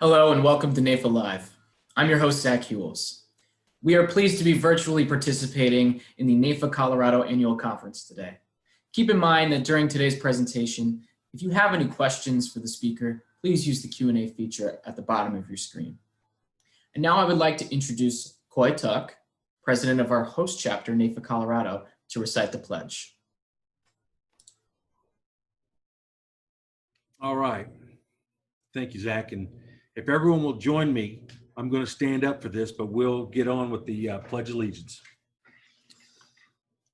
Hello and welcome to NAIFA Live. I'm your host, Zach Hewells. We are pleased to be virtually participating in the NAIFA Colorado Annual Conference today. Keep in mind that during today's presentation, if you have any questions for the speaker, please use the Q&A feature at the bottom of your screen. And now I would like to introduce Coy Tuck, president of our host chapter, NAIFA Colorado, to recite the pledge. All right. Thank you, Zach. And if everyone will join me, I'm going to stand up for this, but we'll get on with the Pledge of Allegiance.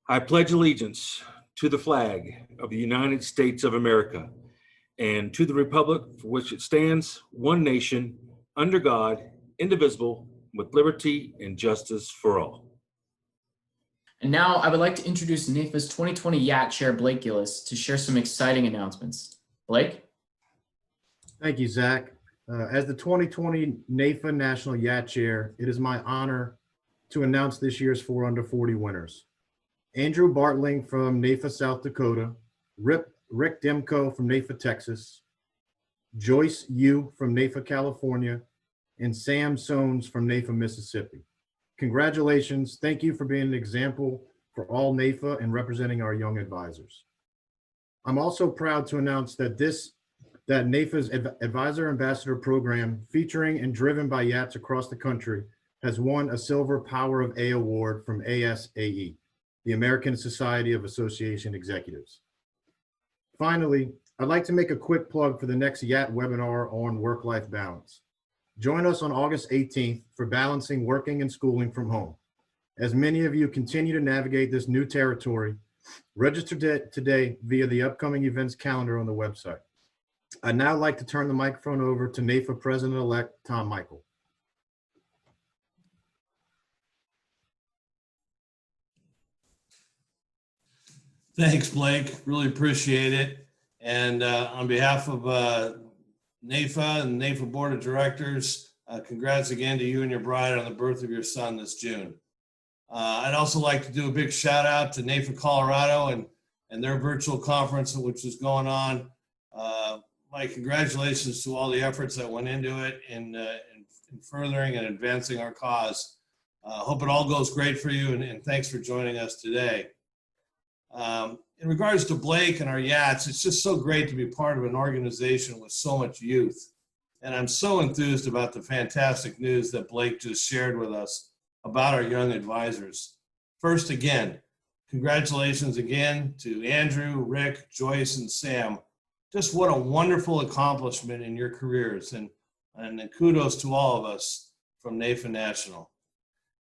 I pledge allegiance to the flag of the United States of America and to the republic for which it stands, one nation, under God, indivisible, with liberty and justice for all. And now I would like to introduce NAIFA's 2020 YAT Chair, Blake Gillis, to share some exciting announcements. Blake? Thank you, Zach. As the 2020 NAIFA National YAT Chair, it is my honor to announce this year's 4 Under 40 winners. Andrew Bartling from NAIFA, South Dakota, Rick Demko from NAIFA, Texas, Joyce Yu from NAIFA, California, and Sam Sones from NAIFA, Mississippi. Congratulations. Thank you for being an example for all NAIFA and representing our young advisors. I'm also proud to announce that NAIFA's Advisor Ambassador Program, featuring and driven by YATs across the country, has won a Silver Power of A Award from ASAE, the American Society of Association Executives. Finally, I'd like to make a quick plug for the next YAT webinar on work-life balance. Join us on August 18th for balancing working and schooling from home. As many of you continue to navigate this new territory, register today via the upcoming events calendar on the website. I'd now like to turn the microphone over to NAIFA President-elect Tom Michael. Thanks, Blake. Really appreciate it. And on behalf of NAIFA and the NAIFA Board of Directors, congrats again to you and your bride on the birth of your son this June. I'd also like to do a big shout out to NAIFA Colorado and their virtual conference, which is going on. My congratulations to all the efforts that went into it in furthering and advancing our cause. Hope it all goes great for you, and thanks for joining us today. In regards to Blake and our YATs, it's just so great to be part of an organization with so much youth. And I'm so enthused about the fantastic news that Blake just shared with us about our young advisors. First, again, congratulations again to Andrew, Rick, Joyce, and Sam. Just what a wonderful accomplishment in your careers, and kudos to all of us from NAIFA National.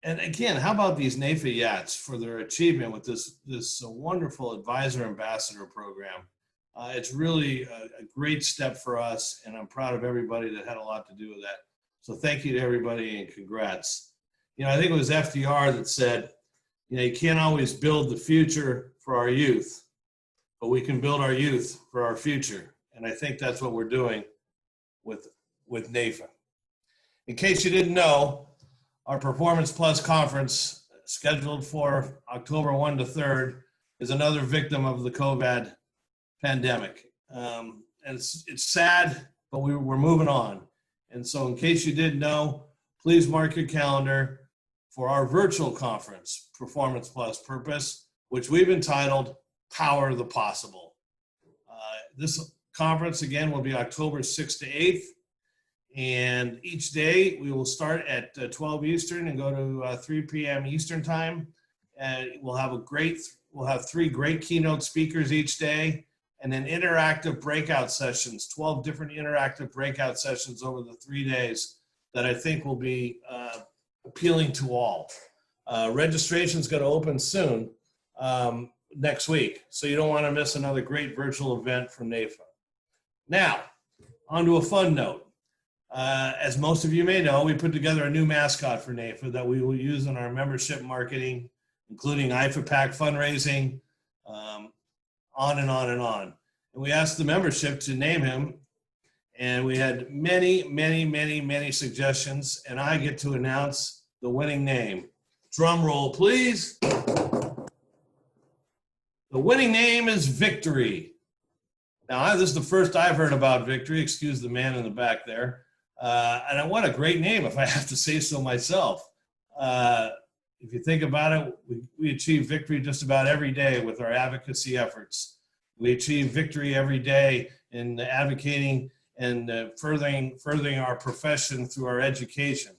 And again, how about these NAIFA YATs for their achievement with this wonderful Advisor Ambassador Program. It's really a great step for us, and I'm proud of everybody that had a lot to do with that. So thank you to everybody and congrats. You know, I think it was FDR that said, you know, you can't always build the future for our youth, but we can build our youth for our future. And I think that's what we're doing with NAIFA. In case you didn't know, our Performance Plus conference scheduled for October 1 to 3rd is another victim of the COVID pandemic. And it's sad, but we're moving on. And so in case you didn't know, please mark your calendar for our virtual conference, Performance Plus Purpose, which we've entitled Power the Possible. This conference, again, will be October 6th to 8th. And each day we will start at 12 Eastern and go to 3 p.m. Eastern time. And we'll have 3 great keynote speakers each day, and then interactive breakout sessions, 12 different interactive breakout sessions over the 3 days that I think will be appealing to all. Registration's going to open soon, next week, so you don't want to miss another great virtual event from NAIFA. Now, on to a fun note. As most of you may know, we put together a new mascot for NAIFA that we will use in our membership marketing, including NAIFA PAC fundraising, on and on and on. And we asked the membership to name him, and we had many suggestions, and I get to announce the winning name. Drum roll, please. The winning name is Victory. Now, this is the first I've heard about Victory. Excuse the man in the back there. And what a great name, if I have to say so myself. If you think about it, we achieve victory just about every day with our advocacy efforts. We achieve victory every day in advocating and furthering our profession through our education.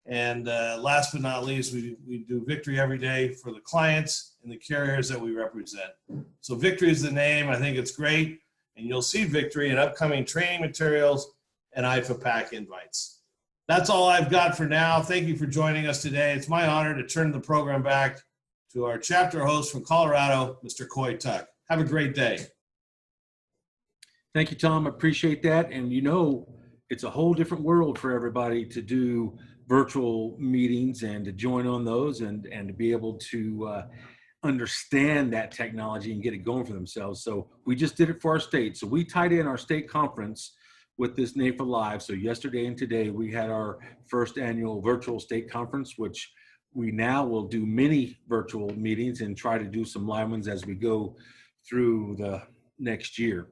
And last but not least, we do victory every day for the clients and the carriers that we represent. So victory is the name. I think it's great. And you'll see victory in upcoming training materials and NAIFA PAC invites. That's all I've got for now. Thank you for joining us today. It's my honor to turn the program back to our chapter host from Colorado, Mr. Coy Tuck. Have a great day. Thank you, Tom. I appreciate that. And you know, it's a whole different world for everybody to do virtual meetings and to join on those and to be able to understand that technology and get it going for themselves. So we just did it for our state. So we tied in our state conference with this NAIFA Live. So yesterday and today we had our first annual virtual state conference, which we now will do many virtual meetings and try to do some live ones as we go through the next year.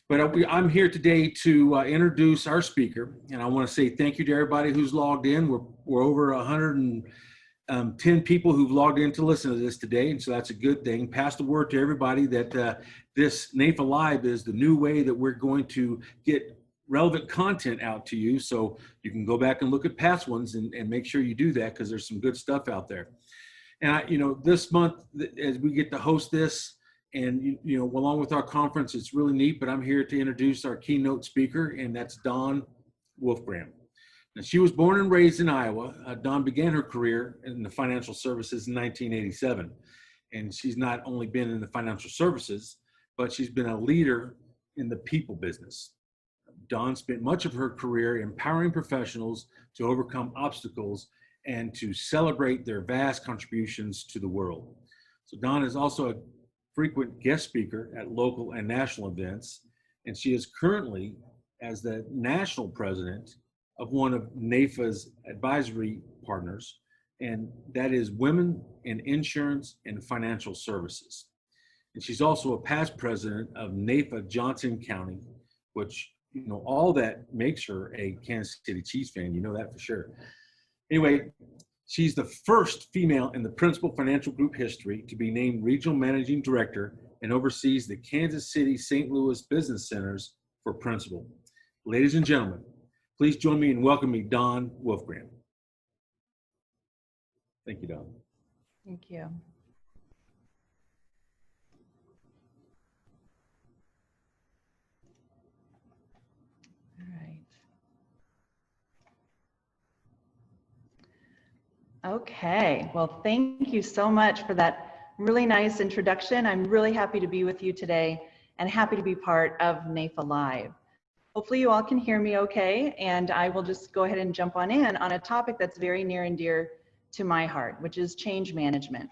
But I'm here today to introduce our speaker, and I want to say thank you to everybody who's logged in. We're over 110 people who've logged in to listen to this today, and so that's a good thing. Pass the word to everybody that this NAIFA Live is the new way that we're going to get relevant content out to you, so you can go back and look at past ones and make sure you do that, because there's some good stuff out there. And you know, this month, as we get to host this, and you know, along with our conference, it's really neat, but I'm here to introduce our keynote speaker, and that's Dawn Wolfgram. Now, she was born and raised in Iowa. Dawn began her career in the financial services in 1987. And she's not only been in the financial services, but she's been a leader in the people business. Dawn spent much of her career empowering professionals to overcome obstacles and to celebrate their vast contributions to the world. So Dawn is also a frequent guest speaker at local and national events, and she is currently as the national president of one of NAIFA's advisory partners, and that is Women in Insurance and Financial Services. And she's also a past president of NAIFA Johnson County, which, you know, all that makes her a Kansas City Chiefs fan. You know that for sure. Anyway, she's the first female in the Principal Financial Group history to be named Regional Managing Director and oversees the Kansas City St. Louis Business Centers for Principal. Ladies and gentlemen, please join me in welcoming Dawn Wolfgram. Thank you, Dawn. Thank you. All right. Okay, well, thank you so much for that really nice introduction. I'm really happy to be with you today and happy to be part of NAIFA Live. Hopefully you all can hear me okay, and I will just go ahead and jump on in on a topic that's very near and dear to my heart, which is change management.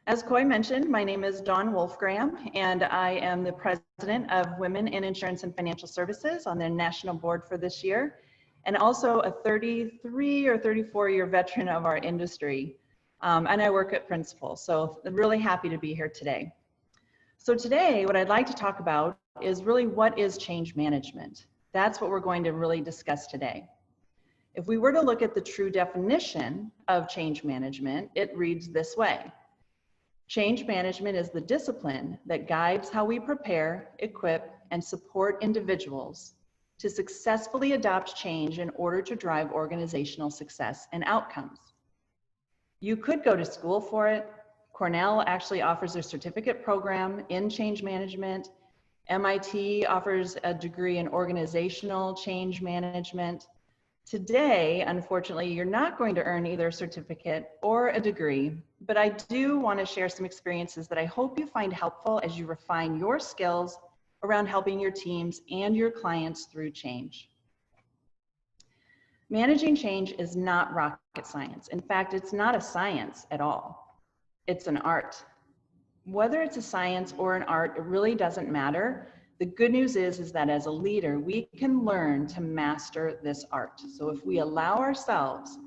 As Coy mentioned, my name is Dawn Wolfgram, and I am the president of Women in Insurance and Financial Services on the national board for this year, and also a 33 or 34-year veteran of our industry. And I work at Principal, so I'm really happy to be here today. So today, what I'd like to talk about is really what is change management. That's what we're going to really discuss today. If we were to look at the true definition of change management, it reads this way. Change management is the discipline that guides how we prepare, equip, and support individuals to successfully adopt change in order to drive organizational success and outcomes. You could go to school for it. Cornell actually offers a certificate program in change management. MIT offers a degree in organizational change management. Today, unfortunately, you're not going to earn either a certificate or a degree, but I do want to share some experiences that I hope you find helpful as you refine your skills around helping your teams and your clients through change. Managing change is not rocket science. In fact, it's not a science at all. It's an art. Whether it's a science or an art, it really doesn't matter. The good news is that as a leader, we can learn to master this art. So if we allow ourselves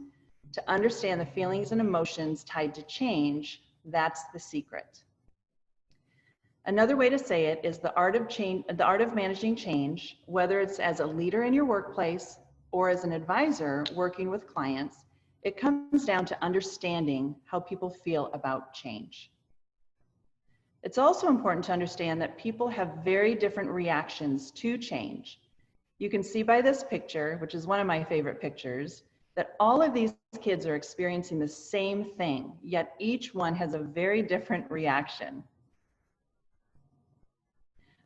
to understand the feelings and emotions tied to change, that's the secret. Another way to say it is the art of managing change, whether it's as a leader in your workplace or as an advisor working with clients, it comes down to understanding how people feel about change. It's also important to understand that people have very different reactions to change. You can see by this picture, which is one of my favorite pictures, that all of these kids are experiencing the same thing, yet each one has a very different reaction.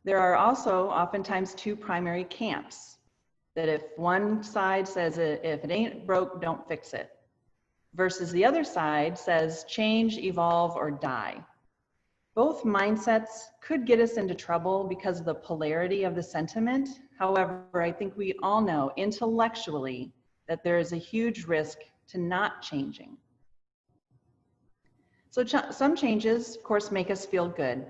There are also oftentimes two primary camps, that if one side says, if it ain't broke, don't fix it, versus the other side says, change, evolve, or die. Both mindsets could get us into trouble because of the polarity of the sentiment. However, I think we all know intellectually that there is a huge risk to not changing. So some changes, of course, make us feel good.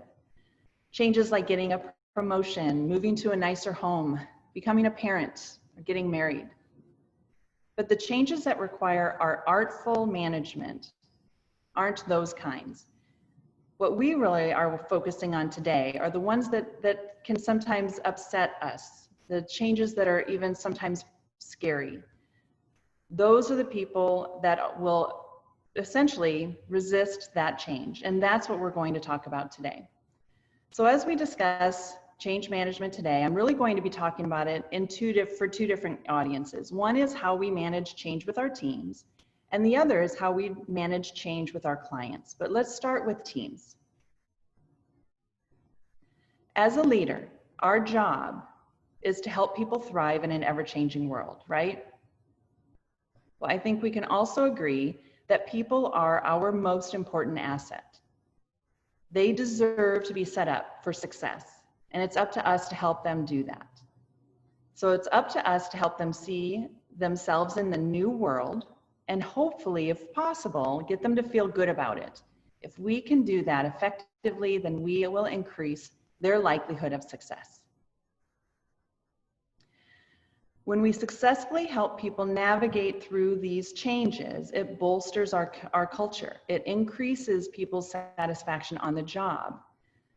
Changes like getting a promotion, moving to a nicer home, becoming a parent, or getting married. But the changes that require our artful management aren't those kinds. What we really are focusing on today are the ones that can sometimes upset us, the changes that are even sometimes scary. Those are the people that will essentially resist that change, and that's what we're going to talk about today. So as we discuss change management today, I'm really going to be talking about it for two different audiences. One is how we manage change with our teams, and the other is how we manage change with our clients. But let's start with teams. As a leader, our job is to help people thrive in an ever-changing world, right? Well, I think we can also agree that people are our most important asset. They deserve to be set up for success, and it's up to us to help them do that. So it's up to us to help them see themselves in the new world, and hopefully, if possible, get them to feel good about it. If we can do that effectively, then we will increase their likelihood of success. When we successfully help people navigate through these changes, it bolsters our culture. It increases people's satisfaction on the job.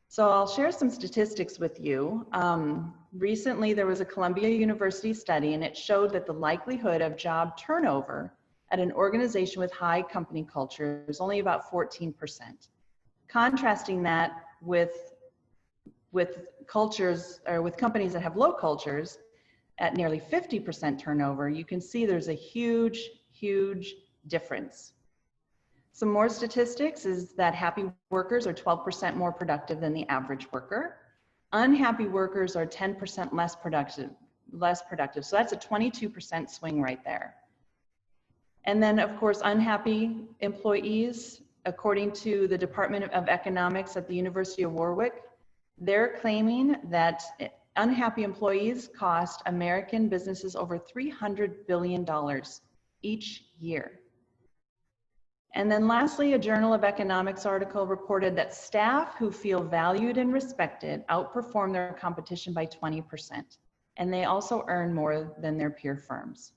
So I'll share some statistics with you. Recently, there was a Columbia University study, and it showed that the likelihood of job turnover at an organization with high company culture is only about 14%. Contrasting that with cultures, or with companies that have low cultures, at nearly 50% turnover, you can see there's a huge, huge difference. Some more statistics is that happy workers are 12% more productive than the average worker. Unhappy workers are 10% less productive. So that's a 22% swing right there. And then of course, unhappy employees, according to the Department of Economics at the University of Warwick, they're claiming that unhappy employees cost American businesses over $300 billion each year. And then lastly, a Journal of Economics article reported that staff who feel valued and respected outperform their competition by 20%. And they also earn more than their peer firms.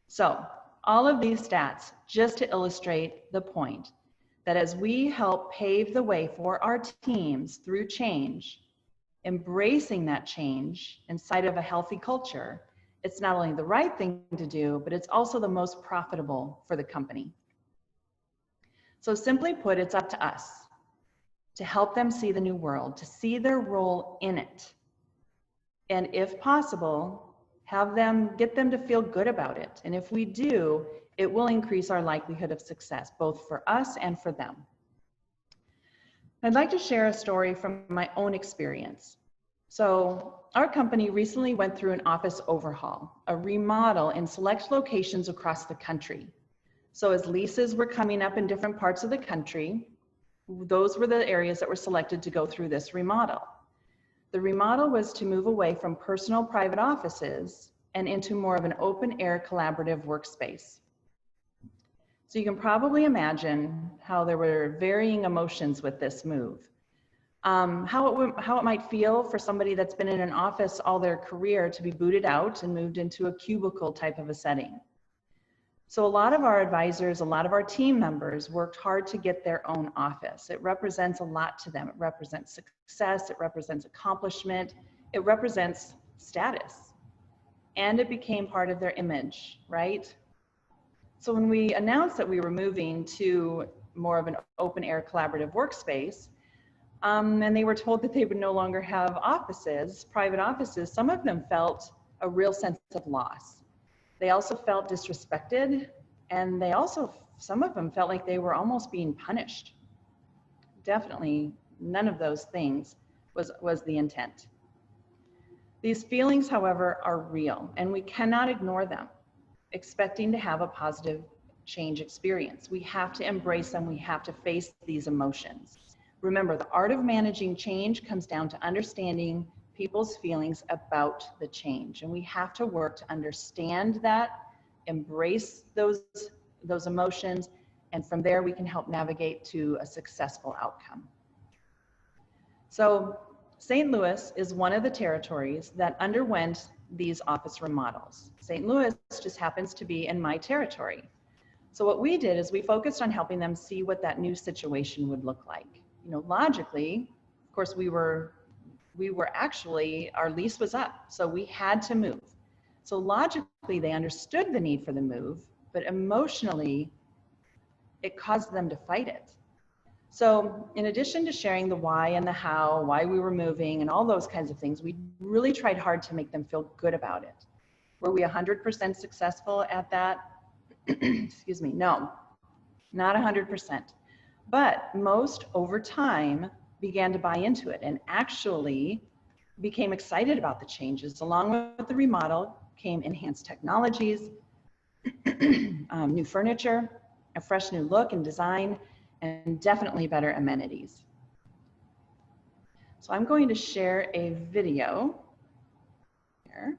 So all of these stats just to illustrate the point that as we help pave the way for our teams through change, embracing that change inside of a healthy culture, it's not only the right thing to do, but it's also the most profitable for the company. So simply put, it's up to us to help them see the new world, to see their role in it. And if possible, get them to feel good about it. And if we do, it will increase our likelihood of success, both for us and for them. I'd like to share a story from my own experience. So our company recently went through an office overhaul, a remodel in select locations across the country. So as leases were coming up in different parts of the country, those were the areas that were selected to go through this remodel. The remodel was to move away from personal private offices and into more of an open air collaborative workspace. So you can probably imagine how there were varying emotions with this move. How it might feel for somebody that's been in an office all their career to be booted out and moved into a cubicle type of a setting. So a lot of our advisors, a lot of our team members worked hard to get their own office. It represents a lot to them. It represents success, it represents accomplishment, it represents status, and it became part of their image, right? So when we announced that we were moving to more of an open air collaborative workspace, and they were told that they would no longer have offices, private offices, some of them felt a real sense of loss. They also felt disrespected, and they also, some of them felt like they were almost being punished. Definitely none of those things was the intent. These feelings, however, are real, and we cannot ignore them, expecting to have a positive change experience. We have to embrace them. We have to face these emotions. Remember, the art of managing change comes down to understanding people's feelings about the change. And we have to work to understand that, embrace those emotions, and from there we can help navigate to a successful outcome. So St. Louis is one of the territories that underwent these office remodels. St. Louis just happens to be in my territory. So what we did is we focused on helping them see what that new situation would look like. You know, logically, of course, we were actually, our lease was up, so we had to move. So logically, they understood the need for the move, but emotionally, it caused them to fight it. So in addition to sharing the why and the how, why we were moving and all those kinds of things, we really tried hard to make them feel good about it. Were we 100% successful at that? Excuse me, no, not 100%. But most over time began to buy into it and actually became excited about the changes. Along with the remodel came enhanced technologies, new furniture, a fresh new look and design, and definitely better amenities. So I'm going to share a video here.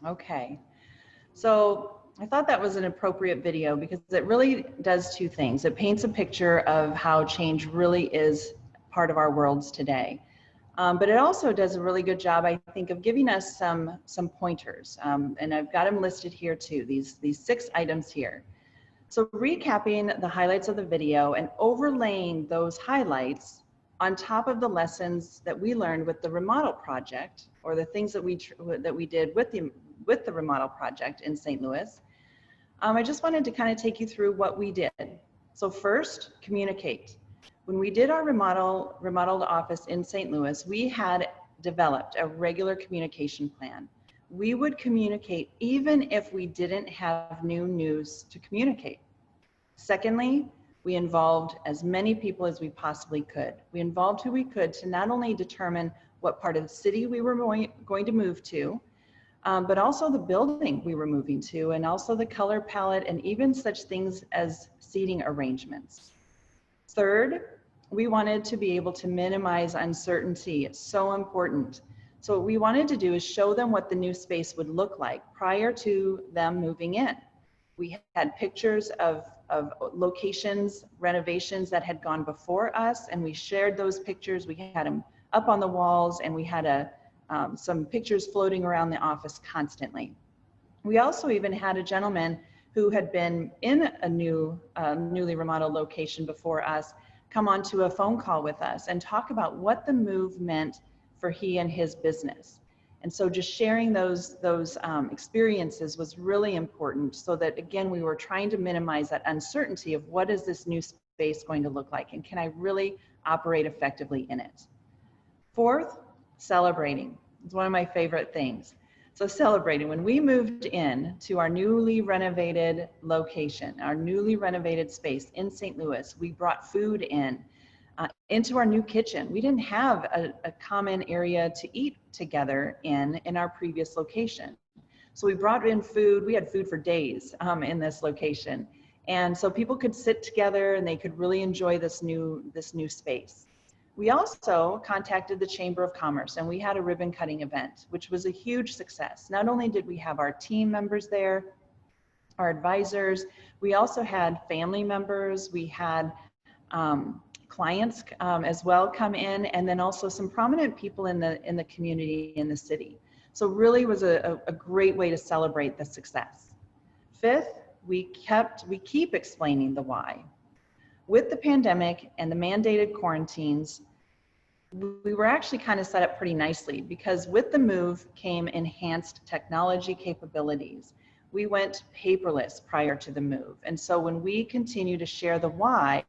Okay. So I thought that was an appropriate video because it really does two things. It paints a picture of how change really is part of our worlds today. But it also does a really good job, I think, of giving us some pointers. And I've got them listed here too, these 6 items here. So recapping the highlights of the video and overlaying those highlights on top of the lessons that we learned with the remodel project, or the things that we did with the remodel project in St. Louis. I just wanted to kind of take you through what we did. So first, communicate. When we did our remodeled office in St. Louis, we had developed a regular communication plan. We would communicate even if we didn't have new news to communicate. Secondly, we involved as many people as we possibly could. We involved who we could to not only determine what part of the city we were going to move to, but also the building we were moving to, and also the color palette, and even such things as seating arrangements. Third, we wanted to be able to minimize uncertainty. It's so important. So what we wanted to do is show them what the new space would look like prior to them moving in. We had pictures of locations, renovations that had gone before us, and we shared those pictures. We had them up on the walls, and we had some pictures floating around the office constantly. We also even had a gentleman who had been in a newly remodeled location before us come onto a phone call with us and talk about what the move meant for he and his business. And so just sharing those experiences was really important, so that, again, we were trying to minimize that uncertainty of what is this new space going to look like, and can I really operate effectively in it. Fourth, celebrating. It's one of my favorite things. So celebrating, when we moved in to our newly renovated location, our newly renovated space in St. Louis, we brought food into our new kitchen. We didn't have a common area to eat together in our previous location. So we brought in food. We had food for days in this location. And so people could sit together and they could really enjoy this new space. We also contacted the Chamber of Commerce, and we had a ribbon cutting event, which was a huge success. Not only did we have our team members there, our advisors, we also had family members, we had clients as well come in, and then also some prominent people in the community, in the city. So really was a great way to celebrate the success. Fifth, we keep explaining the why. With the pandemic and the mandated quarantines, we were actually kind of set up pretty nicely, because with the move came enhanced technology capabilities. We went paperless prior to the move. And so when we continue to share the why,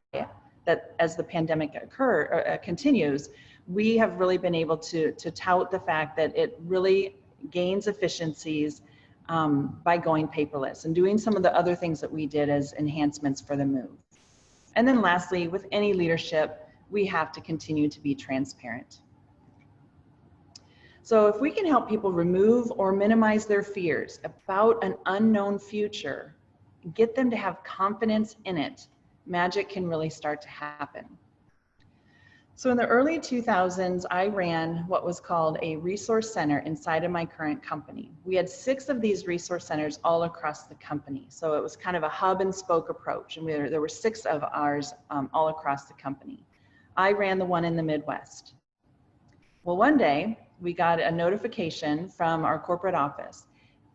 that as the pandemic continues, we have really been able to tout the fact that it really gains efficiencies by going paperless and doing some of the other things that we did as enhancements for the move. And then lastly, with any leadership, we have to continue to be transparent. So if we can help people remove or minimize their fears about an unknown future, get them to have confidence in it, magic can really start to happen. So in the early 2000s, I ran what was called a resource center inside of my current company. We had 6 of these resource centers all across the company. So it was kind of a hub and spoke approach, and there were 6 of ours all across the company. I ran the one in the Midwest. Well, one day we got a notification from our corporate office,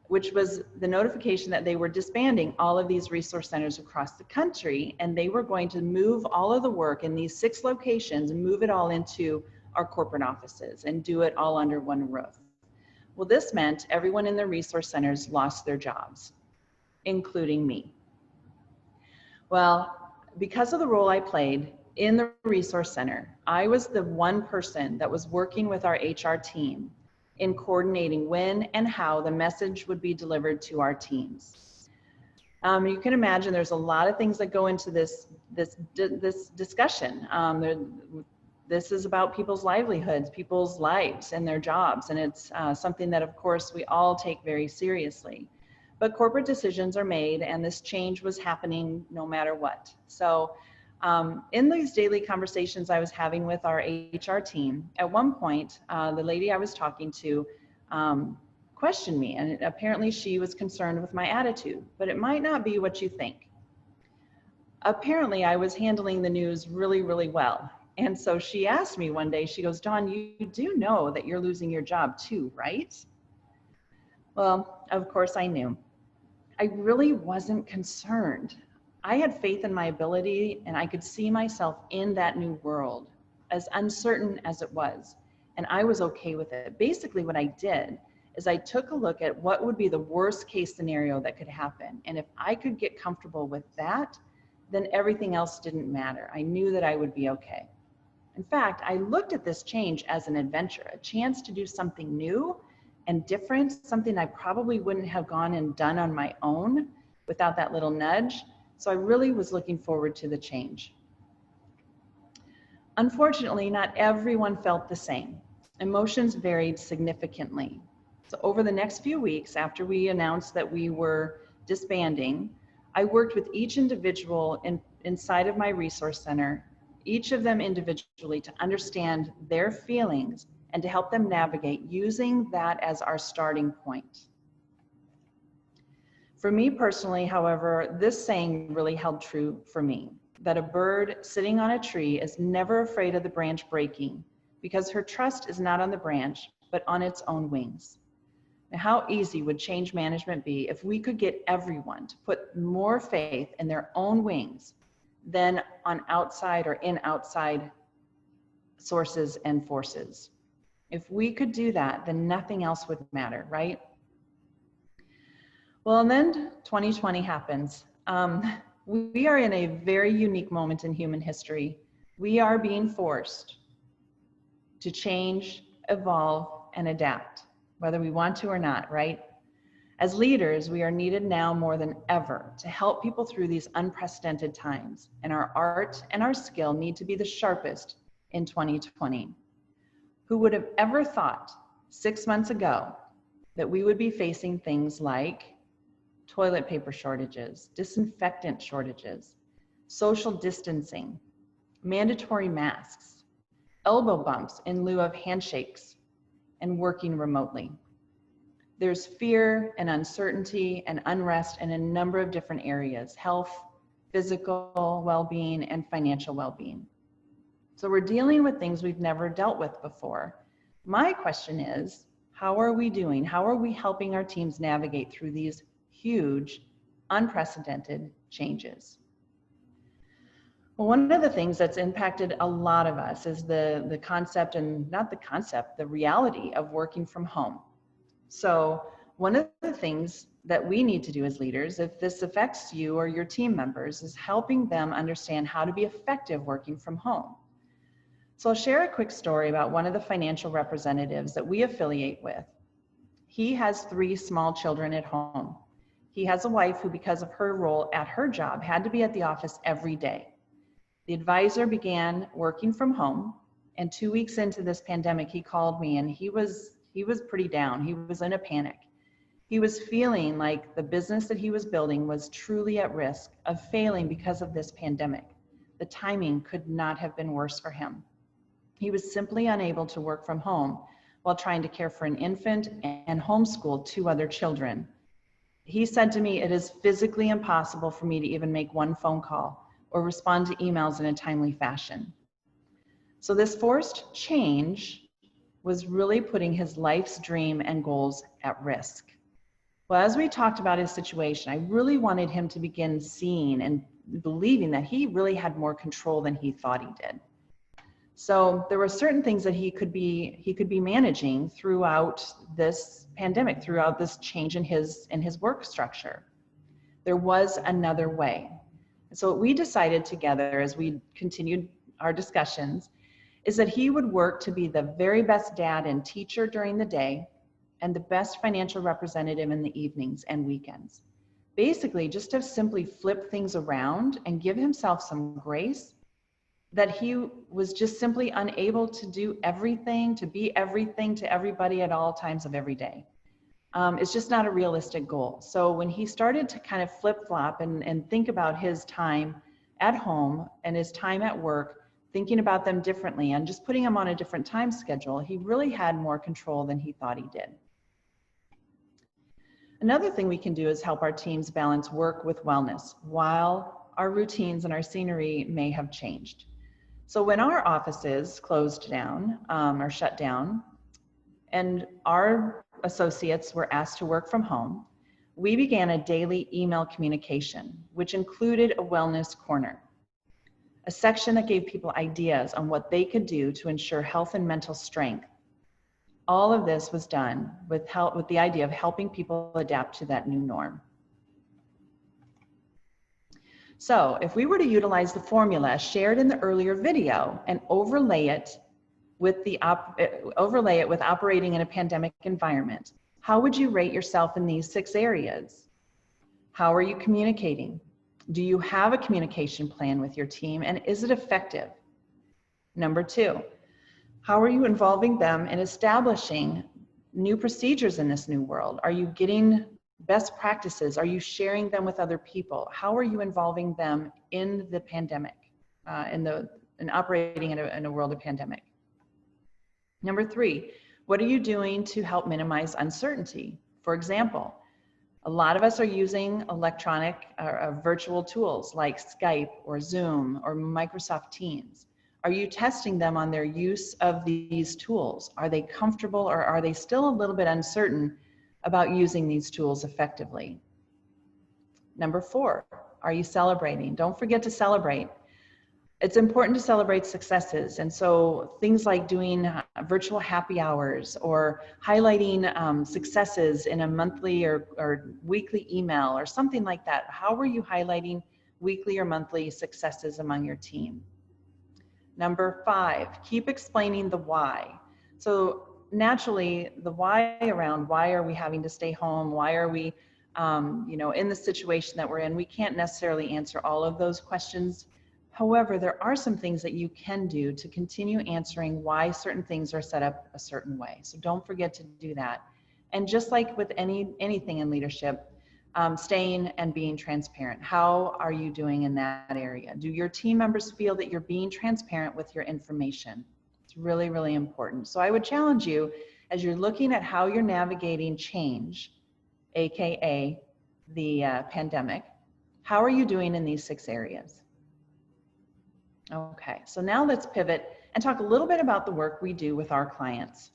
which was the notification that they were disbanding all of these resource centers across the country, and they were going to move all of the work in these 6 locations and move it all into our corporate offices and do it all under one roof. Well, this meant everyone in the resource centers lost their jobs, including me. Well, because of the role I played in the resource center, I was the one person that was working with our HR team in coordinating when and how the message would be delivered to our teams. You can imagine there's a lot of things that go into this discussion. This is about people's livelihoods, people's lives and their jobs, and it's something that, of course, we all take very seriously. But corporate decisions are made, and this change was happening no matter what. So in these daily conversations I was having with our HR team, at one point, the lady I was talking to questioned me, and apparently she was concerned with my attitude, but it might not be what you think. Apparently I was handling the news really, really well. And so she asked me one day, she goes, "Dawn, you do know that you're losing your job too, right?" Well, of course I knew. I really wasn't concerned. I had faith in my ability, and I could see myself in that new world, as uncertain as it was. And I was okay with it. Basically what I did is I took a look at what would be the worst case scenario that could happen. And if I could get comfortable with that, then everything else didn't matter. I knew that I would be okay. In fact, I looked at this change as an adventure, a chance to do something new and different, something I probably wouldn't have gone and done on my own without that little nudge. So I really was looking forward to the change. Unfortunately, not everyone felt the same. Emotions varied significantly. So over the next few weeks, after we announced that we were disbanding, I worked with each individual inside of my resource center, each of them individually, to understand their feelings and to help them navigate, using that as our starting point. For me personally, however, this saying really held true for me, that a bird sitting on a tree is never afraid of the branch breaking, because her trust is not on the branch, but on its own wings. Now, how easy would change management be if we could get everyone to put more faith in their own wings than on outside or in outside sources and forces? If we could do that, then nothing else would matter, right? Well, and then 2020 happens. We are in a very unique moment in human history. We are being forced to change, evolve, and adapt, whether we want to or not, right? As leaders, we are needed now more than ever to help people through these unprecedented times, and our art and our skill need to be the sharpest in 2020. Who would have ever thought 6 months ago that we would be facing things like toilet paper shortages, disinfectant shortages, social distancing, mandatory masks, elbow bumps in lieu of handshakes, and working remotely? There's fear and uncertainty and unrest in a number of different areas: health, physical well-being, and financial well-being. So we're dealing with things we've never dealt with before. My question is, how are we doing? How are we helping our teams navigate through these huge, unprecedented changes? Well, one of the things that's impacted a lot of us is the concept, and not the concept, the reality of working from home. So one of the things that we need to do as leaders, if this affects you or your team members, is helping them understand how to be effective working from home. So I'll share a quick story about one of the financial representatives that we affiliate with. He has 3 small children at home. He has a wife who, because of her role at her job, had to be at the office every day. The advisor began working from home, and 2 weeks into this pandemic, he called me, and he was pretty down. He was in a panic. He was feeling like the business that he was building was truly at risk of failing because of this pandemic. The timing could not have been worse for him. He was simply unable to work from home while trying to care for an infant and homeschool 2 other children. He said to me, "It is physically impossible for me to even make one phone call or respond to emails in a timely fashion." So this forced change was really putting his life's dream and goals at risk. Well, as we talked about his situation, I really wanted him to begin seeing and believing that he really had more control than he thought he did. So there were certain things that he could be managing throughout this pandemic, throughout this change in his work structure. There was another way. So what we decided together as we continued our discussions is that he would work to be the very best dad and teacher during the day and the best financial representative in the evenings and weekends. Basically, just to simply flip things around and give himself some grace that he was just simply unable to do everything, to be everything to everybody at all times of every day. It's just not a realistic goal. So when he started to kind of flip-flop and think about his time at home and his time at work, thinking about them differently and just putting them on a different time schedule, he really had more control than he thought he did. Another thing we can do is help our teams balance work with wellness while our routines and our scenery may have changed. So when our offices closed down or shut down and our associates were asked to work from home, we began a daily email communication, which included a wellness corner, a section that gave people ideas on what they could do to ensure health and mental strength. All of this was done with the idea of helping people adapt to that new norm. So if we were to utilize the formula shared in the earlier video and overlay it with operating in a pandemic environment, how would you rate yourself in these 6 areas? How are you communicating? Do you have a communication plan with your team, and is it effective? Number 2, how are you involving them in establishing new procedures in this new world? Are you getting best practices? Are you sharing them with other people? How are you involving them in the pandemic, in operating in a world of pandemic? Number 3, what are you doing to help minimize uncertainty? For example, a lot of us are using electronic virtual tools like Skype or Zoom or Microsoft Teams. Are you testing them on their use of these tools? Are they comfortable, or are they still a little bit uncertain about using these tools effectively? Number 4, are you celebrating? Don't forget to celebrate. It's important to celebrate successes. And so things like doing virtual happy hours or highlighting successes in a monthly or weekly email or something like that. How are you highlighting weekly or monthly successes among your team? Number 5, keep explaining the why. So naturally, the why around why are we having to stay home? Why are we in the situation that we're in? We can't necessarily answer all of those questions. However, there are some things that you can do to continue answering why certain things are set up a certain way. So don't forget to do that. And just like with anything in leadership, staying and being transparent. How are you doing in that area? Do your team members feel that you're being transparent with your information? It's really, really important. So I would challenge you, as you're looking at how you're navigating change, AKA the pandemic, how are you doing in these 6 areas? Okay, so now let's pivot and talk a little bit about the work we do with our clients.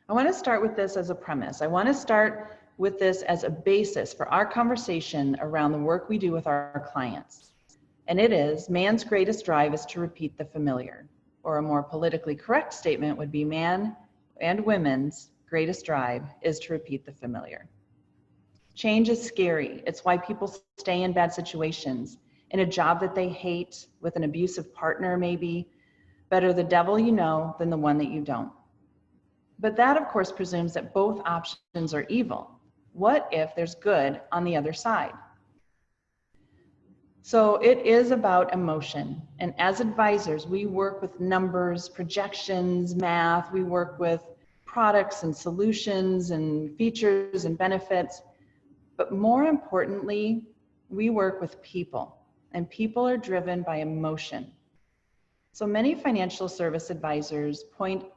I want to start with this as a premise. I want to start with this as a basis for our conversation around the work we do with our clients. And it is, man's greatest drive is to repeat the familiar, or a more politically correct statement would be man and women's greatest drive is to repeat the familiar. Change is scary. It's why people stay in bad situations, in a job that they hate, with an abusive partner maybe. Better the devil you know than the one that you don't. But that, of course, presumes that both options are evil. What if there's good on the other side? So it is about emotion. And as advisors, we work with numbers, projections, math. We work with products and solutions and features and benefits. But more importantly, we work with people. And people are driven by emotion. So many financial service advisors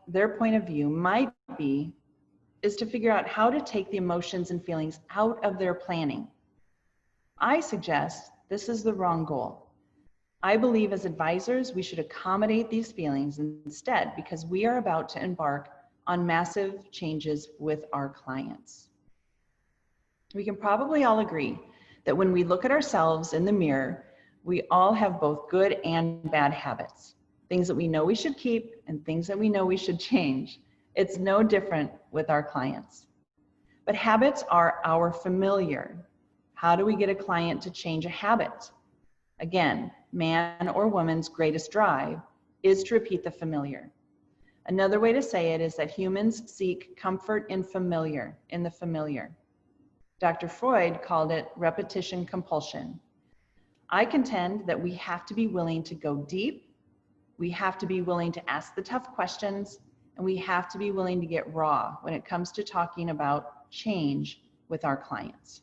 their point of view might be is to figure out how to take the emotions and feelings out of their planning. I suggest this is the wrong goal. I believe as advisors, we should accommodate these feelings instead, because we are about to embark on massive changes with our clients. We can probably all agree that when we look at ourselves in the mirror, we all have both good and bad habits, things that we know we should keep and things that we know we should change. It's no different with our clients. But habits are our familiar. How do we get a client to change a habit? Again, man or woman's greatest drive is to repeat the familiar. Another way to say it is that humans seek comfort in the familiar. Dr. Freud called it repetition compulsion. I contend that we have to be willing to go deep, we have to be willing to ask the tough questions, and we have to be willing to get raw when it comes to talking about change with our clients.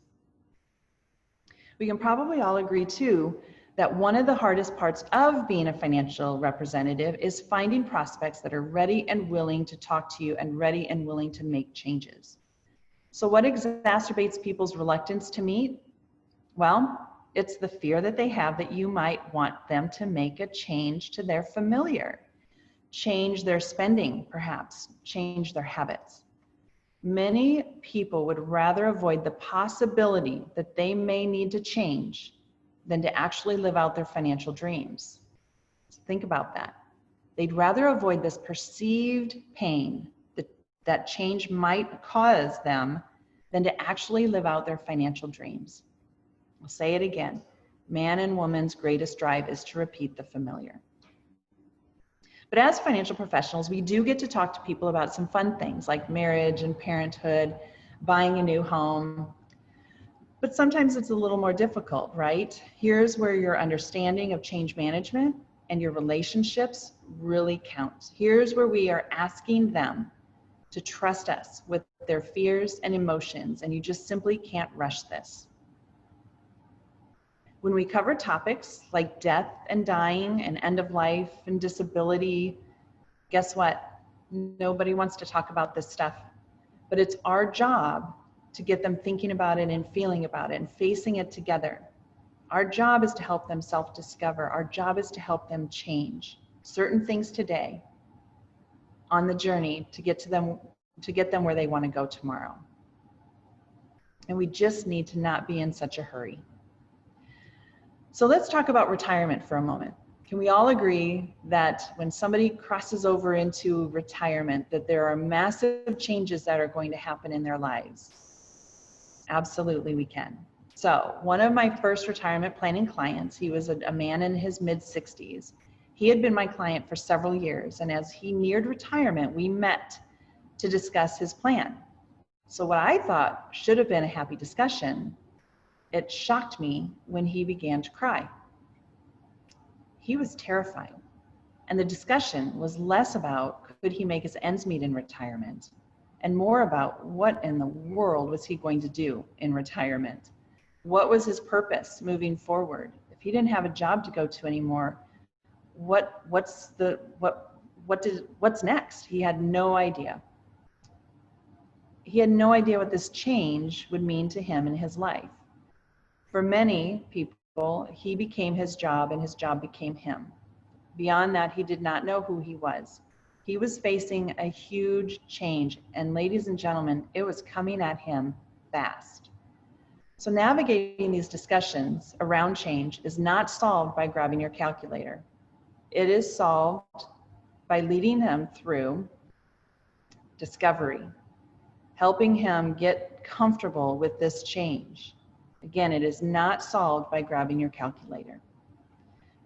We can probably all agree too that one of the hardest parts of being a financial representative is finding prospects that are ready and willing to talk to you and ready and willing to make changes. So what exacerbates people's reluctance to meet? Well, it's the fear that they have that you might want them to make a change to their familiar, change their spending, perhaps, change their habits. Many people would rather avoid the possibility that they may need to change than to actually live out their financial dreams. Think about that. They'd rather avoid this perceived pain that change might cause them than to actually live out their financial dreams. I'll say it again. Man and woman's greatest drive is to repeat the familiar. But as financial professionals, we do get to talk to people about some fun things like marriage and parenthood, buying a new home. But sometimes it's a little more difficult, right? Here's where your understanding of change management and your relationships really counts. Here's where we are asking them to trust us with their fears and emotions, and you just simply can't rush this. When we cover topics like death and dying and end of life and disability, guess what? Nobody wants to talk about this stuff, but it's our job to get them thinking about it and feeling about it and facing it together. Our job is to help them self-discover. Our job is to help them change certain things today on the journey to get them where they want to go tomorrow. And we just need to not be in such a hurry. So let's talk about retirement for a moment. Can we all agree that when somebody crosses over into retirement, that there are massive changes that are going to happen in their lives? Absolutely, we can. So one of my first retirement planning clients, he was a man in his mid-60s. He had been my client for several years, and as he neared retirement, we met to discuss his plan. So what I thought should have been a happy discussion, it shocked me when he began to cry. He was terrified. And the discussion was less about could he make his ends meet in retirement, and more about what in the world was he going to do in retirement? What was his purpose moving forward? If he didn't have a job to go to anymore, what's next? He had no idea. He had no idea what this change would mean to him in his life. For many people, he became his job and his job became him. Beyond that, he did not know who he was. He was facing a huge change, and ladies and gentlemen, it was coming at him fast. So navigating these discussions around change is not solved by grabbing your calculator. It is solved by leading him through discovery, helping him get comfortable with this change. Again, it is not solved by grabbing your calculator.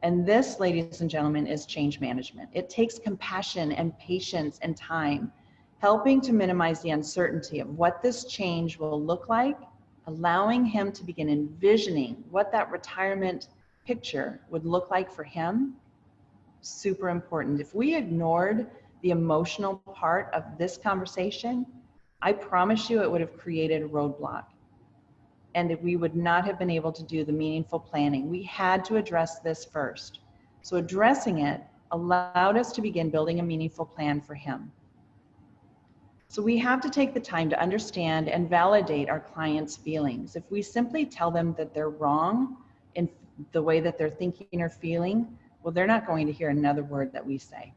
And this, ladies and gentlemen, is change management. It takes compassion and patience and time, helping to minimize the uncertainty of what this change will look like, allowing him to begin envisioning what that retirement picture would look like for him. Super important. If we ignored the emotional part of this conversation, I promise you it would have created a roadblock, and we would not have been able to do the meaningful planning. We had to address this first. So addressing it allowed us to begin building a meaningful plan for him. So we have to take the time to understand and validate our clients' feelings. If we simply tell them that they're wrong in the way that they're thinking or feeling, well, they're not going to hear another word that we say.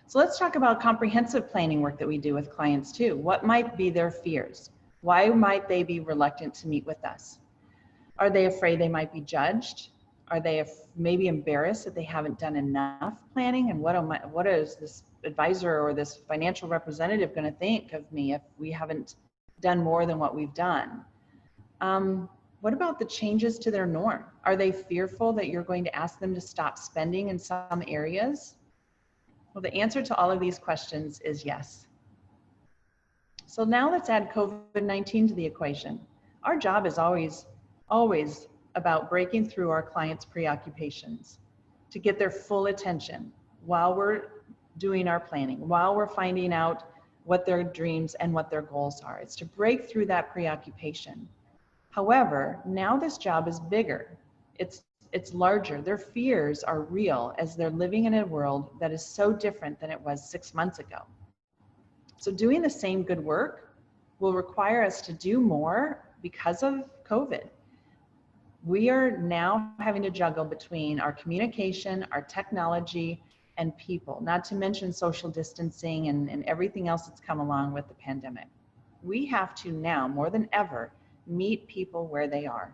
So let's talk about comprehensive planning work that we do with clients too. What might be their fears? Why might they be reluctant to meet with us? Are they afraid they might be judged? Are they maybe embarrassed that they haven't done enough planning? And what is this advisor or this financial representative going to think of me if we haven't done more than what we've done? What about the changes to their norm? Are they fearful that you're going to ask them to stop spending in some areas? Well, the answer to all of these questions is yes. So now let's add COVID-19 to the equation. Our job is always about breaking through our clients' preoccupations to get their full attention while we're doing our planning, while we're finding out what their dreams and what their goals are. It's to break through that preoccupation. However, now this job is bigger. It's larger. Their fears are real as they're living in a world that is so different than it was 6 months ago. So doing the same good work will require us to do more because of COVID. We are now having to juggle between our communication, our technology, and people, not to mention social distancing and everything else that's come along with the pandemic. We have to now, more than ever, meet people where they are.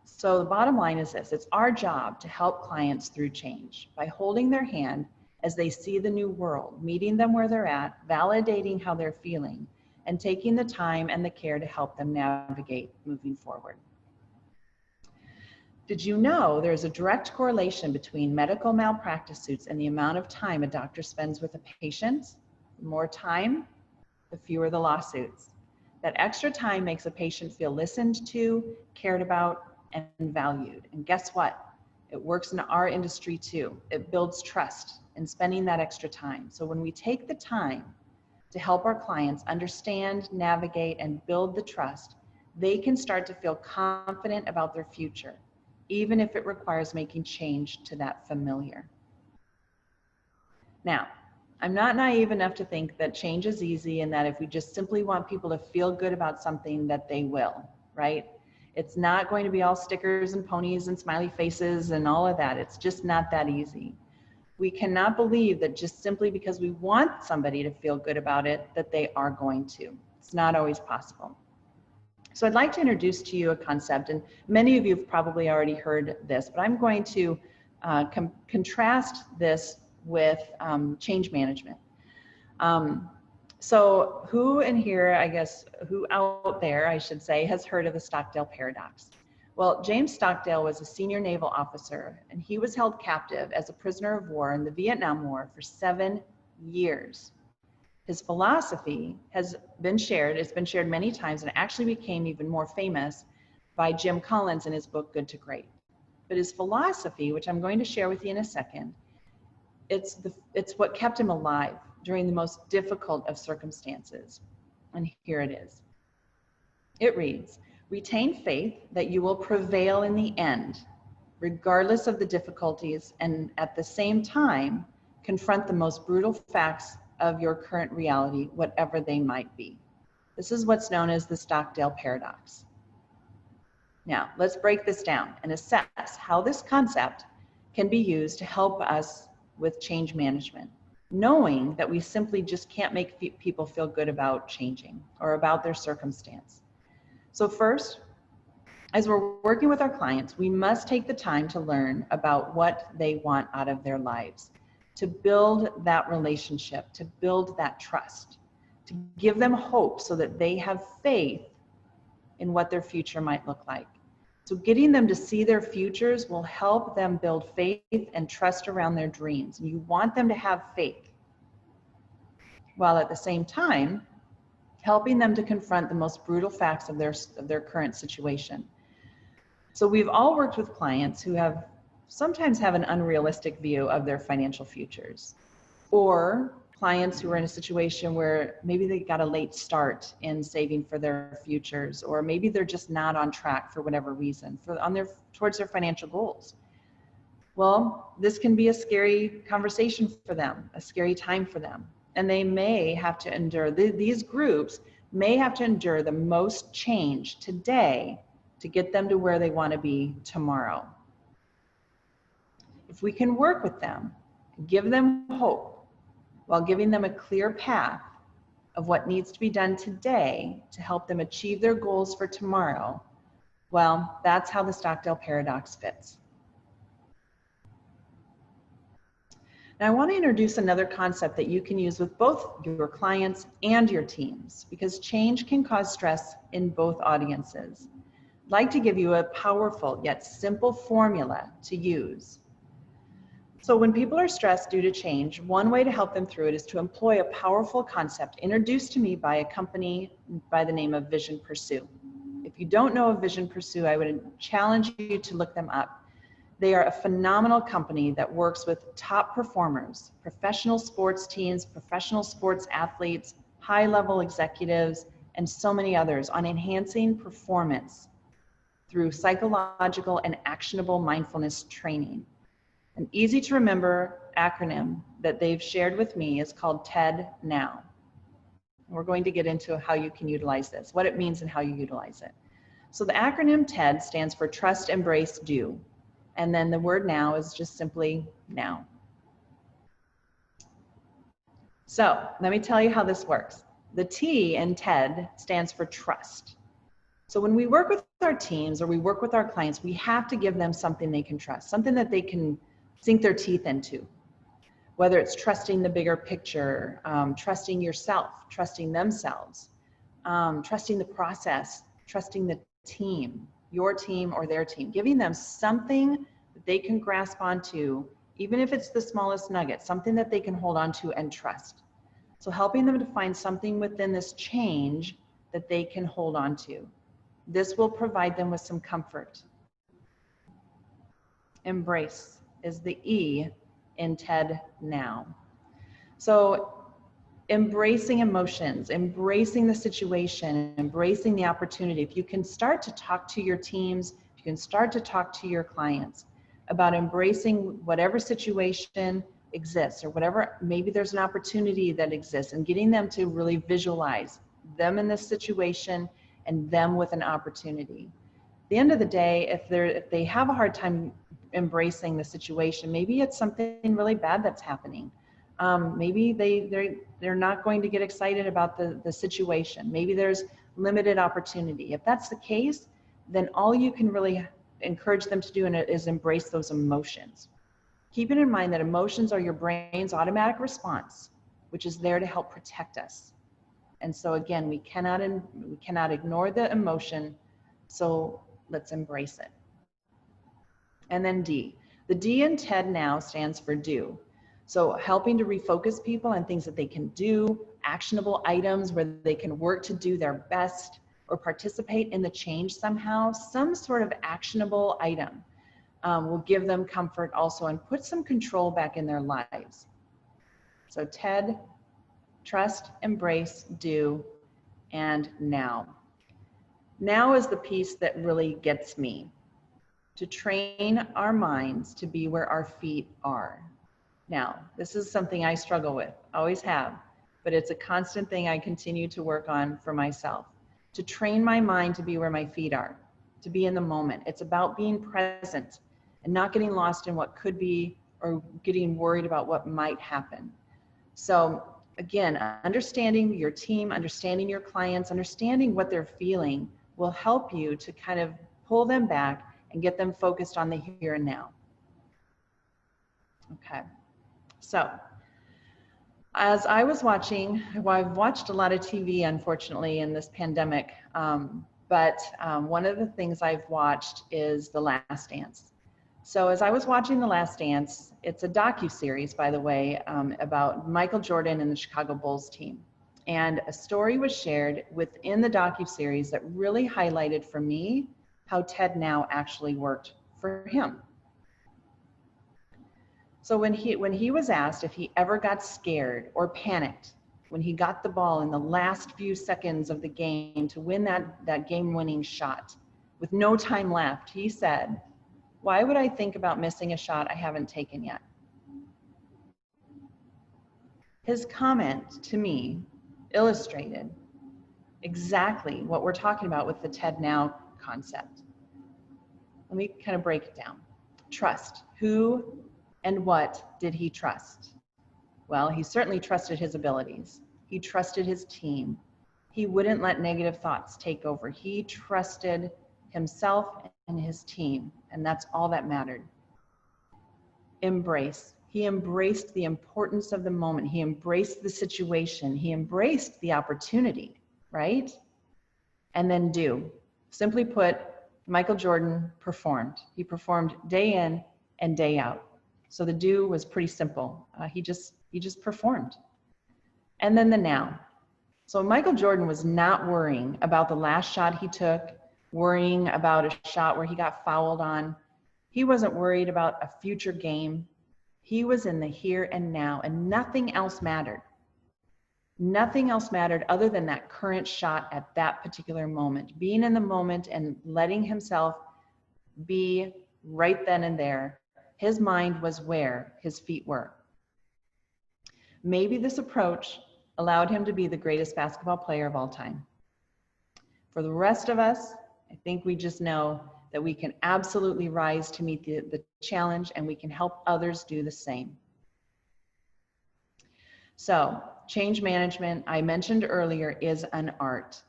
So the bottom line is this: it's our job to help clients through change by holding their hand as they see the new world, meeting them where they're at, validating how they're feeling, and taking the time and the care to help them navigate moving forward. Did you know there's a direct correlation between medical malpractice suits and the amount of time a doctor spends with a patient? The more time, the fewer the lawsuits. That extra time makes a patient feel listened to, cared about, and valued. And guess what? It works in our industry too. It builds trust in spending that extra time. So when we take the time to help our clients understand, navigate, and build the trust, they can start to feel confident about their future, even if it requires making change to that familiar. Now, I'm not naive enough to think that change is easy and that if we just simply want people to feel good about something that they will, right? It's not going to be all stickers and ponies and smiley faces and all of that. It's just not that easy. We cannot believe that just simply because we want somebody to feel good about it, that they are going to. It's not always possible. So I'd like to introduce to you a concept, and many of you have probably already heard this, but I'm going to contrast this with change management. So who in here, I guess, who out there, I should say, has heard of the Stockdale paradox? Well, James Stockdale was a senior naval officer, and he was held captive as a prisoner of war in the Vietnam War for 7 years. His philosophy has been shared, it's been shared many times, and actually became even more famous by Jim Collins in his book, Good to Great. But his philosophy, which I'm going to share with you in a second, it's what kept him alive during the most difficult of circumstances. And here it is. It reads, retain faith that you will prevail in the end, regardless of the difficulties, and at the same time, confront the most brutal facts of your current reality, whatever they might be. This is what's known as the Stockdale paradox. Now, let's break this down and assess how this concept can be used to help us with change management, knowing that we simply just can't make people feel good about changing or about their circumstance. So first, as we're working with our clients, we must take the time to learn about what they want out of their lives, to build that relationship, to build that trust, to give them hope so that they have faith in what their future might look like. So getting them to see their futures will help them build faith and trust around their dreams. And you want them to have faith, while at the same time, helping them to confront the most brutal facts of their current situation. So we've all worked with clients who sometimes have an unrealistic view of their financial futures, or clients who are in a situation where maybe they got a late start in saving for their futures, or maybe they're just not on track for whatever reason towards their financial goals. Well, this can be a scary conversation for them, a scary time for them. And they may have to endure, these groups may have to endure the most change today to get them to where they want to be tomorrow. If we can work with them, give them hope, while giving them a clear path of what needs to be done today to help them achieve their goals for tomorrow, well, that's how the Stockdale paradox fits. Now, I want to introduce another concept that you can use with both your clients and your teams, because change can cause stress in both audiences. I'd like to give you a powerful yet simple formula to use. So when people are stressed due to change, one way to help them through it is to employ a powerful concept introduced to me by a company by the name of Vision Pursue. If you don't know of Vision Pursue, I would challenge you to look them up. They are a phenomenal company that works with top performers, professional sports teams, professional sports athletes, high-level executives, and so many others on enhancing performance through psychological and actionable mindfulness training. An easy to remember acronym that they've shared with me is called TED Now. We're going to get into how you can utilize this, what it means and how you utilize it. So the acronym TED stands for Trust, Embrace, Do. And then the word now is just simply now. So let me tell you how this works. The T in TED stands for trust. So when we work with our teams or we work with our clients, we have to give them something they can trust, something that they can sink their teeth into. Whether it's trusting the bigger picture, trusting yourself, trusting themselves, trusting the process, trusting the team, your team or their team, giving them something that they can grasp onto, even if it's the smallest nugget, something that they can hold onto and trust. So helping them to find something within this change that they can hold onto. This will provide them with some comfort. Embrace is the E in TED Now. So embracing emotions, embracing the situation, embracing the opportunity. If you can start to talk to your teams, if you can start to talk to your clients about embracing whatever situation exists or whatever, maybe there's an opportunity that exists, and getting them to really visualize them in this situation and them with an opportunity. At the end of the day, if they have a hard time embracing the situation, maybe it's something really bad that's happening. Maybe they're not going to get excited about the situation. Maybe there's limited opportunity. If that's the case, then all you can really encourage them to do is embrace those emotions. Keeping in mind that emotions are your brain's automatic response, which is there to help protect us. And so again, we cannot ignore the emotion, so let's embrace it. And then D. The D in TED Now stands for do. So helping to refocus people on things that they can do, actionable items where they can work to do their best or participate in the change somehow, some sort of actionable item will give them comfort also and put some control back in their lives. So TED, trust, embrace, do, and now. Now is the piece that really gets me. To train our minds to be where our feet are. Now, this is something I struggle with, always have, but it's a constant thing I continue to work on for myself. To train my mind to be where my feet are, to be in the moment. It's about being present and not getting lost in what could be or getting worried about what might happen. So again, understanding your team, understanding your clients, understanding what they're feeling will help you to kind of pull them back and get them focused on the here and now. Okay, so as I was watching, well, I've watched a lot of TV, unfortunately, in this pandemic, but one of the things I've watched is The Last Dance. So as I was watching The Last Dance, it's a docu-series, by the way, about Michael Jordan and the Chicago Bulls team. And a story was shared within the docu-series that really highlighted for me how TED Now actually worked for him. So when he was asked if he ever got scared or panicked when he got the ball in the last few seconds of the game to win that game-winning shot with no time left, he said, "Why would I think about missing a shot I haven't taken yet?" His comment to me illustrated exactly what we're talking about with the TED Now concept. Let me kind of break it down. Trust. Who and what did he trust? Well, he certainly trusted his abilities. He trusted his team. He wouldn't let negative thoughts take over. He trusted himself and his team, and that's all that mattered. Embrace. He embraced the importance of the moment. He embraced the situation. He embraced the opportunity, right? And then do. Simply put, Michael Jordan performed. He performed day in and day out. So the do was pretty simple. He just performed. And then the now. So Michael Jordan was not worrying about the last shot he took, worrying about a shot where he got fouled on. He wasn't worried about a future game. He was in the here and now, and nothing else mattered. Nothing else mattered other than that current shot at that particular moment. Being in the moment and letting himself be right then and there. His mind was where his feet were. Maybe this approach allowed him to be the greatest basketball player of all time. For the rest of us, I think we just know that we can absolutely rise to meet the challenge, and we can help others do the same. So, change management, I mentioned earlier, is an art.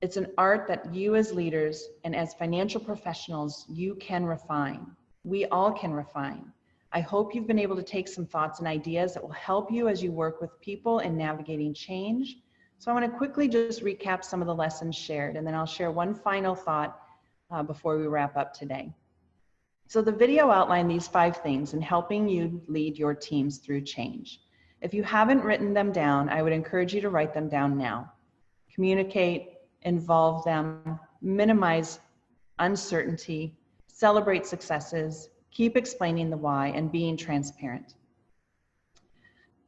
It's an art that you as leaders and as financial professionals, you can refine. We all can refine. I hope you've been able to take some thoughts and ideas that will help you as you work with people in navigating change. So I want to quickly just recap some of the lessons shared, and then I'll share one final thought before we wrap up today. So the video outlined these 5 things in helping you lead your teams through change. If you haven't written them down, I would encourage you to write them down now. Communicate, involve them, minimize uncertainty, celebrate successes, keep explaining the why, and being transparent.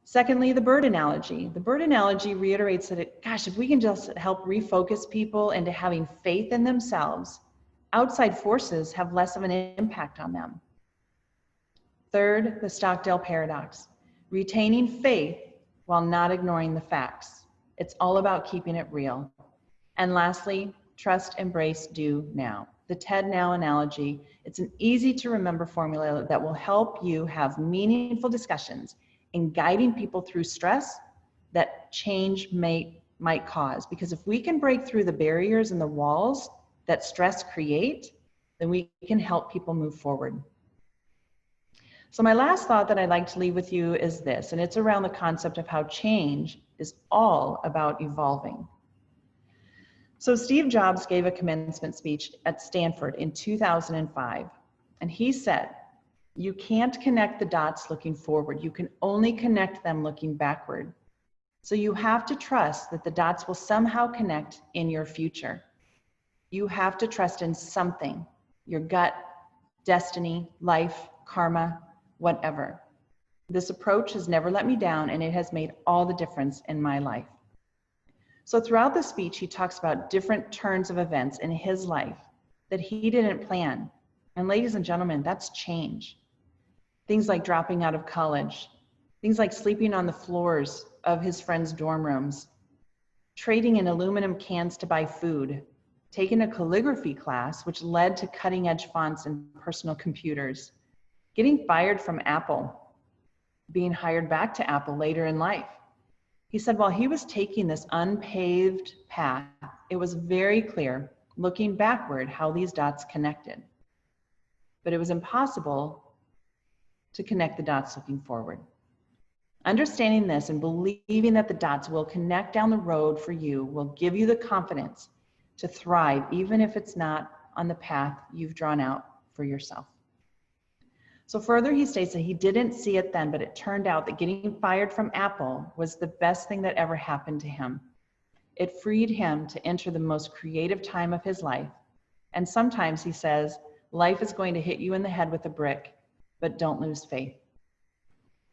Secondly, the bird analogy. The bird analogy reiterates that, gosh, if we can just help refocus people into having faith in themselves, outside forces have less of an impact on them. Third, the Stockdale paradox. Retaining faith while not ignoring the facts. It's all about keeping it real. And lastly, trust, embrace, do, now. The TED Now analogy, it's an easy to remember formula that will help you have meaningful discussions in guiding people through stress that change might cause. Because if we can break through the barriers and the walls that stress create, then we can help people move forward. So my last thought that I'd like to leave with you is this, and it's around the concept of how change is all about evolving. So Steve Jobs gave a commencement speech at Stanford in 2005, and he said, you can't connect the dots looking forward. You can only connect them looking backward. So you have to trust that the dots will somehow connect in your future. You have to trust in something, your gut, destiny, life, karma, whatever. This approach has never let me down, and it has made all the difference in my life. So throughout the speech, he talks about different turns of events in his life that he didn't plan. And ladies and gentlemen, that's change. Things like dropping out of college, things like sleeping on the floors of his friends' dorm rooms, trading in aluminum cans to buy food, taking a calligraphy class, which led to cutting-edge fonts and personal computers, getting fired from Apple, being hired back to Apple later in life. He said while he was taking this unpaved path, it was very clear, looking backward, how these dots connected. But it was impossible to connect the dots looking forward. Understanding this and believing that the dots will connect down the road for you will give you the confidence to thrive, even if it's not on the path you've drawn out for yourself. So further, he states that he didn't see it then, but it turned out that getting fired from Apple was the best thing that ever happened to him. It freed him to enter the most creative time of his life. And sometimes, he says, life is going to hit you in the head with a brick, but don't lose faith.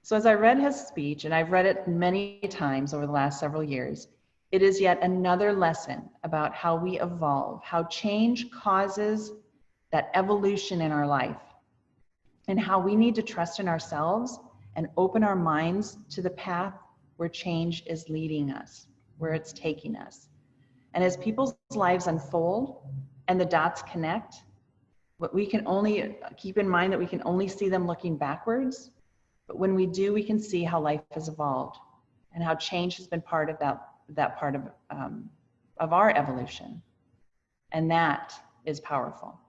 So as I read his speech, and I've read it many times over the last several years, it is yet another lesson about how we evolve, how change causes that evolution in our life, and how we need to trust in ourselves and open our minds to the path where change is leading us, where it's taking us. And as people's lives unfold and the dots connect, what we can only keep in mind that we can only see them looking backwards, but when we do, we can see how life has evolved and how change has been part of that part of our evolution. And that is powerful.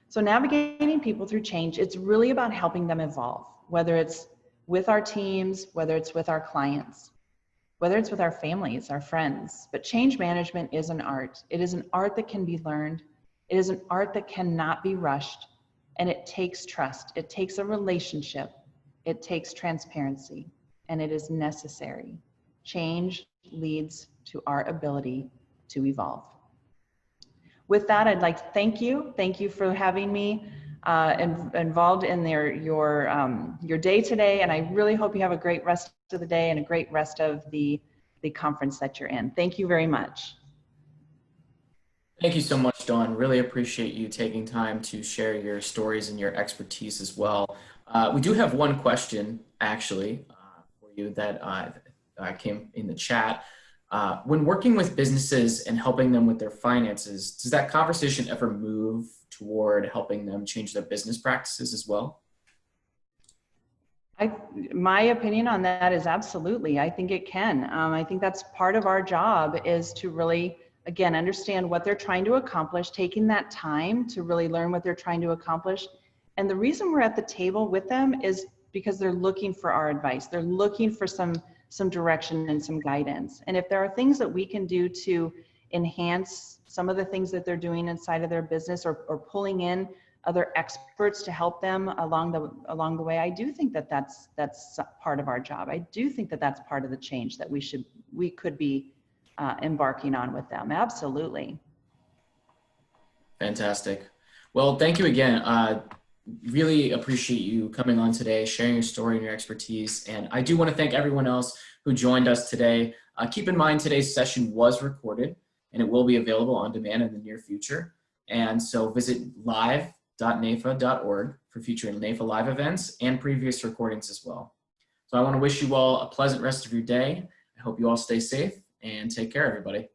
So navigating people through change, it's really about helping them evolve, whether it's with our teams, whether it's with our clients, whether it's with our families, our friends. But change management is an art. It is an art that can be learned. It is an art that cannot be rushed, and it takes trust. It takes a relationship. It takes transparency, and it is necessary. Change leads to our ability to evolve. With that, I'd like to thank you. Thank you for having me involved in your day today, and I really hope you have a great rest of the day and a great rest of the conference that you're in. Thank you very much. Thank you so much, Dawn. Really appreciate you taking time to share your stories and your expertise as well. We do have one question, actually, for you that came in the chat. When working with businesses and helping them with their finances, does that conversation ever move toward helping them change their business practices as well? My opinion on that is absolutely. I think it can. I think that's part of our job, is to really, again, understand what they're trying to accomplish, taking that time to really learn what they're trying to accomplish. And the reason we're at the table with them is because they're looking for our advice. They're looking for some direction and some guidance. And if there are things that we can do to enhance some of the things that they're doing inside of their business, or pulling in other experts to help them along the way, I do think that that's part of our job. I do think that that's part of the change that we could be embarking on with them. Absolutely. Fantastic. Well, thank you again. Really appreciate you coming on today, sharing your story and your expertise. And I do want to thank everyone else who joined us today. Keep in mind, today's session was recorded and it will be available on demand in the near future. And so visit live.naifa.org for future NAIFA live events and previous recordings as well. So I want to wish you all a pleasant rest of your day. I hope you all stay safe and take care, everybody.